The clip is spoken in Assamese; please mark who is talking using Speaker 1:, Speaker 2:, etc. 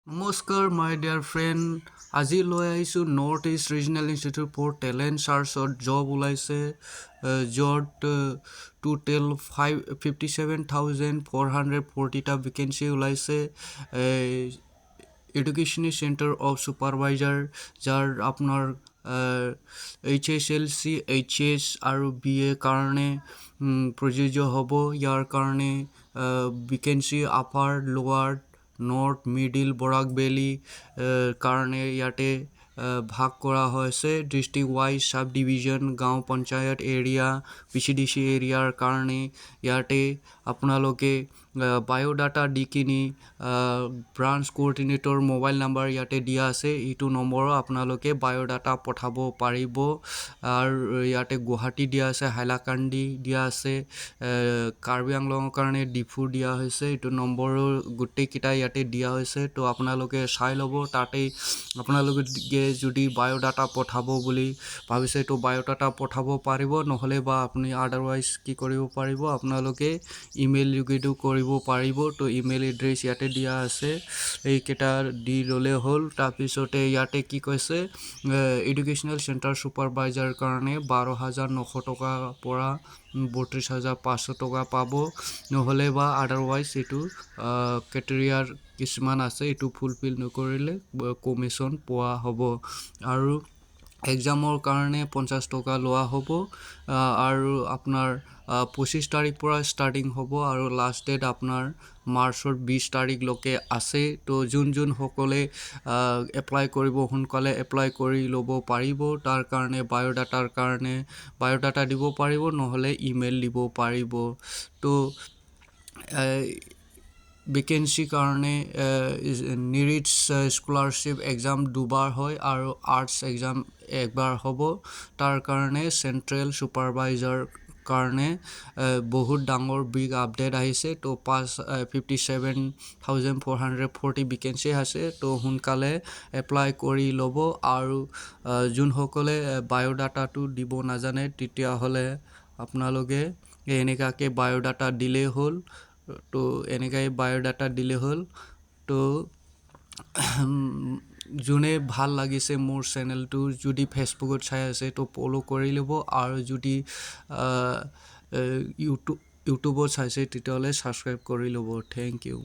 Speaker 1: Namaskar, my dear friend. আজি লৈ আহিছোঁ north east regional institute for talent চাৰ্চত জব ওলাইছে য'ত টোটেল 57,440টা ভেকেঞ্চি ওলাইছে এডুকেশ্যন চেণ্টাৰ অফ ছুপাৰভাইজাৰ যাৰ আপোনাৰ HSLC, HS আৰু BA কাৰণে প্ৰযোজ্য হ'ব ইয়াৰ কাৰণে ভেকেঞ্চি আপাৰ লোৱাৰ নৰ্থ মিডিল বৰাক ভেলী কাৰণে ইয়াতে ভাগ কৰা হৈছে ডিষ্ট্ৰিক্ট ৱাইজ সাব ডিভিজন গাঁও পঞ্চায়ত এৰিয়া PCDC এৰিয়াৰ কাৰণে ইয়াতে আপোনালোকে বায়োডাটা দি কিনি ব্ৰাঞ্চ কোঅৰ্ডিনেটৰ মোবাইল নাম্বাৰ ইয়াতে দিয়া আছে এইটো নম্বৰত আপোনালোকে বায়োডাটা পঠাব পাৰিব আৰু ইয়াতে গুৱাহাটী দিয়া আছে হাইলাকান্দি দিয়া আছে কাৰ্বি আংলঙৰ কাৰণে ডিফু দিয়া হৈছে এইটো নম্বৰৰ গোটেইকেইটা ইয়াতে দিয়া হৈছে তো আপোনালোকে চাই ল'ব তাতে আপোনালোকে যদি বায়োডাটা পঠাব বুলি ভাবিছে তো বায়োডাটা পঠাব পাৰিব নহ'লে বা আপুনি আদাৰৱাইজ কি কৰিব পাৰিব আপোনালোকে ইমেইল যোগেদিও কৰিব পাৰিব তো ইমেইল এড্ৰেছ ইয়াতে দিয়া আছে এইকেইটা দি ল'লে হ'ল তাৰপিছতে ইয়াতে কি কৈছে এডুকেশ্যনেল চেণ্টাৰ ছুপাৰভাইজাৰ কাৰণে 12,900 টকাৰ পৰা 32,500 টকা পাব নহ'লে বা আদাৰৱাইজ এইটো ক্ৰাইটেৰিয়াৰ কিছুমান আছে এইটো ফুলফিল নকৰিলে কমিশ্যন পোৱা হ'ব আৰু এক্সামৰ কাৰণে 50 টকা লোৱা হ'ব আৰু আপোনাৰ 25 তাৰিখ পৰা ষ্টাৰ্টিং হ'ব আৰু লাষ্ট ডেট আপোনাৰ মাৰ্চৰ 20 তাৰিখলৈকে আছে তো যোন সকলে এপ্লাই কৰিব সোনকালে এপ্লাই কৰি ল'ব পাৰিব তাৰ কাৰণে বায়োডাটা দিব পাৰিব নহ'লে ইমেইল দিব পাৰিব তো ভেকেঞ্চি কাৰণে নিৰিটছ স্কলাৰশ্বিপ এক্সাম দুবাৰ হয় আৰু আৰ্টছ এক্সাম একবাৰ হ'ব তাৰ কাৰণে চেণ্ট্ৰেল ছুপাৰভাইজাৰ কাৰণে বহুত ডাঙৰ বিগ আপডেট আহিছে তো 57,440 ভেকেঞ্চি আছে তো সোনকালে এপ্লাই কৰি ল'ব আৰু যোনসকলে বায়োডাটাটো দিব নাজানে তেতিয়াহ'লে আপোনালোকে এনেকুৱাকৈ বায়োডাটা দিলেই হ'ল তো এনেকৈ বায়োডাটা দিলে হ'ল তো যোনে ভাল লাগিছে মোৰ চেনেলটো যদি ফেচবুকত চাই আছে তো ফ'ল' কৰি ল'ব আৰু যদি ইউটিউবত চাইছে তেতিয়াহ'লে ছাবস্ক্ৰাইব কৰি ল'ব থেংক ইউ